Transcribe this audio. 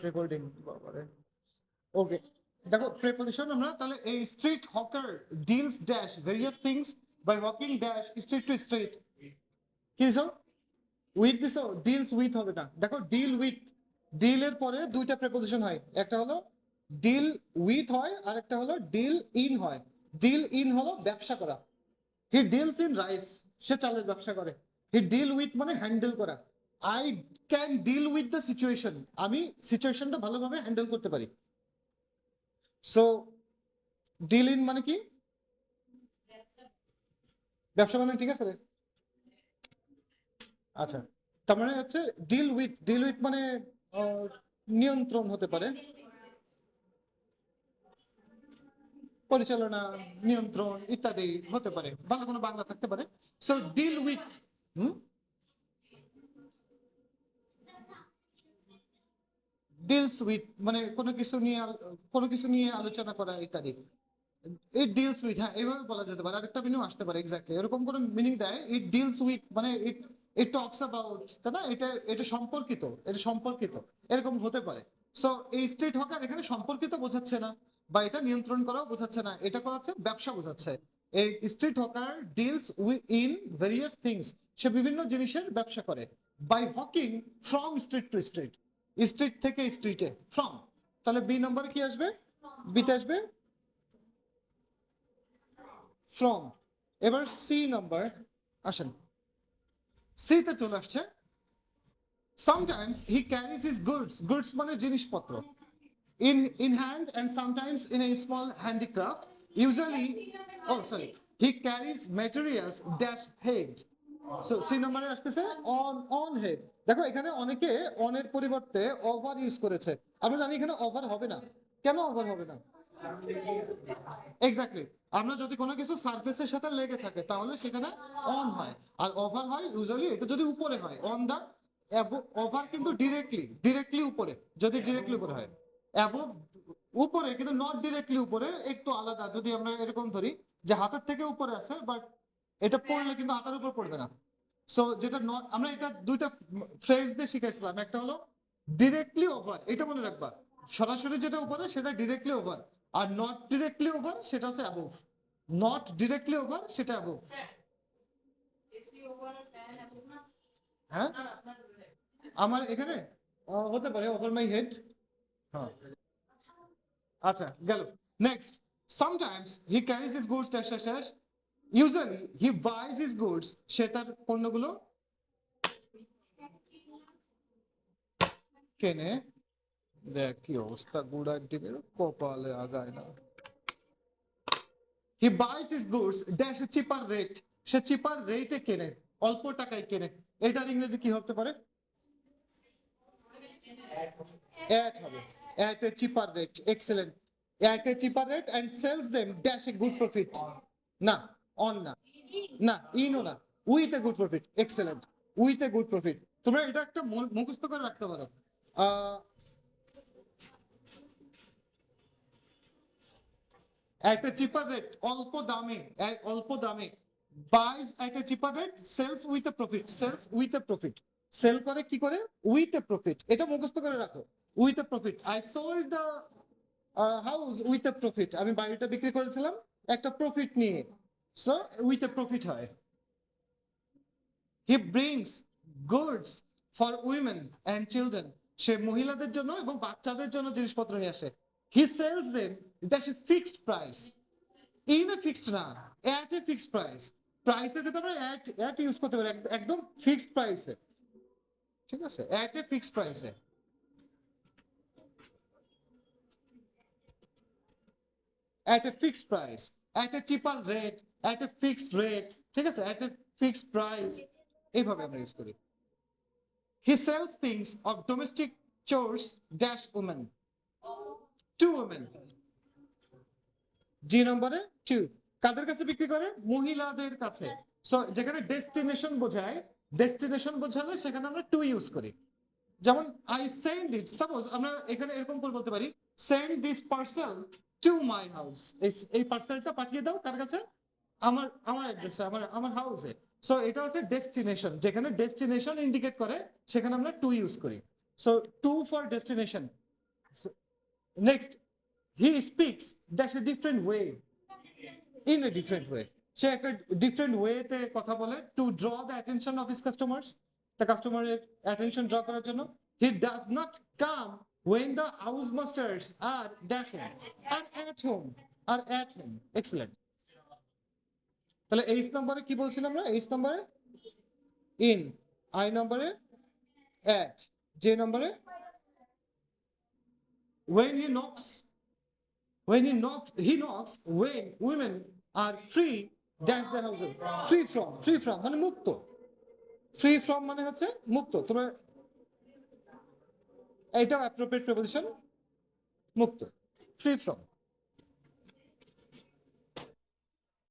Recording বাবারে। ওকে, দেখো preposition আমরা তাহলে এই street hawker deals dash various things by walking dash street to street. কি দিছো? উইথ দিছো, ডিলস উইথ হবে না। দেখো ডিল উইথ, ডিল এর পরে দুইটা প্রিপোজিশন হয়, একটা হলো ডিল উইথ হয় আর একটা হলো ডিল ইন হয়। ডিল ইন হলো ব্যবসা করা। হি ডিলস ইন রাইস, সে চালের ব্যবসা করে। হি ডিল উইথ মানে হ্যান্ডেল করা। I can deal with the situation, আমি সিচুয়েশনটা ভালোভাবে হ্যান্ডেল করতে পারি। সো ডিল ইন মানে কি? ব্যবসা মানে, ঠিক আছে রে। আচ্ছা, তার মানে হচ্ছে ডিল উইথ, ডিল উইথ মানে নিয়ন্ত্রণ হতে পারে, পরিচালনা, নিয়ন্ত্রণ ইত্যাদি হতে পারে, ভালো কোনো বাংলা থাকতে পারে। So deal with, deals with মানে কোনো কিছু নিয়ে আলোচনা করা ইত্যাদি। ইট ডিলস উইথ, হ্যাঁ এইভাবে বলা যেতে পারে, আরেকটা মিনিং আসতে পারে এক্স্যাক্টলি এরকম কোনো মিনিং দেয়। ইট ডিলস উইথ মানে ইট ইট টকস অ্যাবাউট, তাই না? এটা এটা সম্পর্কিত, এটা সম্পর্কিত এরকম হতে পারে। সো এই স্ট্রিট হকার এখানে সম্পর্কিত বোঝাচ্ছে না, বা এটা নিয়ন্ত্রণ করাও বোঝাচ্ছে না, এটা করাচ্ছে ব্যবসা বোঝাচ্ছে। এই street hawker deals in various things, সে বিভিন্ন জিনিসের ব্যবসা করে। By hawking from street to street, street থেকে স্ট্রিটে, ফ্রম। তাহলে বি নম্বরে কি আসবে? বিতে আসবে ফ্রম। এবার সি নাম্বার আসেন, সি তে চলে আসছে। Sometimes he carries his goods, goods মানে জিনিসপত্র, in hand and sometimes in a small handicraft, usually, oh sorry, he carries materials dash head. So C নম্বরে আসতেছে অন হেড। দেখো এখানে অনেকে অনের পরিবর্তে ওভার ইউজ করেছে। আমরা জানি এখানে ওভার হবে না। কেন ওভার হবে না? এক্স্যাক্টলি, আমরা যদি কোনো কিছু সারফেসের সাথে লেগে থাকে তাহলে সেখানে অন হয়, আর ওভার হয় ইউজুয়ালি এটা যদি উপরে হয়, অন দা। ওভার কিন্তু ডিরেক্টলি উপরে, যদি ডিরেক্টলি উপরে হয়। অ্যাবোভ উপরে, কিন্তু নট ডিরেক্টলি উপরে, একটু আলাদা। যদি আমরা এরকম ধরি যে হাতের থেকে উপরে আছে, বাট এটা পড়লে কিন্তু হাতের উপর পড়বে না। সো যেটা আমরা এটা দুইটা ফ্রেজ দিয়ে শিখাইছিলাম, একটা হলো ডিরেক্টলি ওভার, এটা মনে রাখবা, সরাসরি যেটা উপরে সেটা directly over, are not directly over সেটা হচ্ছে অ্যাবোভ। নট ডিরেক্টলি ওভার সেটা অ্যাবোভ। হ্যাঁ আমার এখানে হতে পারে ওভার মাই হেড। হ্যাঁ আচ্ছা গেল। Next, sometimes he carries his goods dash dash dash, usually he buys his goods, সে তার পণ্যগুলো কেনে। দেখ কি অবস্থা, গুড়ার ডিমের কপালে আগায় না। হি বাইস হিজ গুডস ড্যাশ চিপার রেট, সে চিপার রেটে কেনে, অল্প টাকায় কেনে। এটার ইংরেজি কি হতে পারে? অ্যাট হবে, at a cheaper rate, excellent. At a cheaper rate and sales them dash a good profit. না, অন না, না ইনও না, with a good profit, excellent, with a good profit. তোমরা এটা একটা মুখস্থ করে রাখতে পারো। একটা চিপার রেট, অল্প দামে, অল্প দামে। Buys at a cheaper rate, sells with a profit, sells with a profit. Sell করে কি করে? With a profit. এটা মুখস্থ করে রাখো, with a profit. I sold the house with a profit, আমি বাড়িটা বিক্রি করেছিলাম একটা প্রফিট নিয়ে। সো উইথ এ প্রফিট হয়। He brings goods for women and children, সে মহিলাদের জন্য এবং বাচ্চাদের জন্য জিনিসপত্র নিয়ে আসে। He sells them that's a fixed price, in a fixed না, এট এ ফিক্সড প্রাইস। প্রাইসের ক্ষেত্রে আমরা এট ইউজ করতে পারি, একদম ফিক্সড প্রাইসে, ঠিক আছে, এট এ ফিক্সড প্রাইসে। at a fixed price, at a cheaper rate, at a fixed rate, ঠিক আছে, at a fixed price, এইভাবে আমরা ইউজ করি। He sells things of domestic chores dash women, to women। জি নম্বরে টু, কাদের কাছে বিক্রি করে? মহিলাদের কাছে। সো যেখানে ডেস্টিনেশন বোঝায়, ডেস্টিনেশন বোঝালে সেখানে আমরা টু ইউজ করি। যেমন আই সেন্ড ইট, সাপোজ আমরা এখানে এরকম করে বলতে পারি, send this parcel to my house, এই পার্সেলটা পাঠিয়ে দাও কার কাছে? আমার আমার অ্যাড্রেসে, আমার হাউসে। সো এটা হচ্ছে ডেস্টিনেশন, যেখানে ডেস্টিনেশন ইন্ডিকেট করে সেখানে আমরা টু ইউজ করি। So two for destination, So, next, he speaks dash a different way, in a different way. সে একটা ডিফারেন্ট ওয়েতে কথা বলে to draw the attention of his customers, the কাস্টমারের অ্যাটেনশন ড্র করার জন্য। He does not come when the house masters are dash home, are at home, are at home. Excellent. তাহলে H নম্বরে কি বলছিলাম আমরা? এইচ নম্বরে ইন, আই নম্বরে at, জে নম্বরে when he knocks, he knocks when women are free dash their houses. Free from মানে মুক্ত, free from মানে হচ্ছে মুক্ত। তোমরা এইটাও অ্যাপ্রোপ্রিয়েট প্রিপোজিশন, মুক্ত, free from।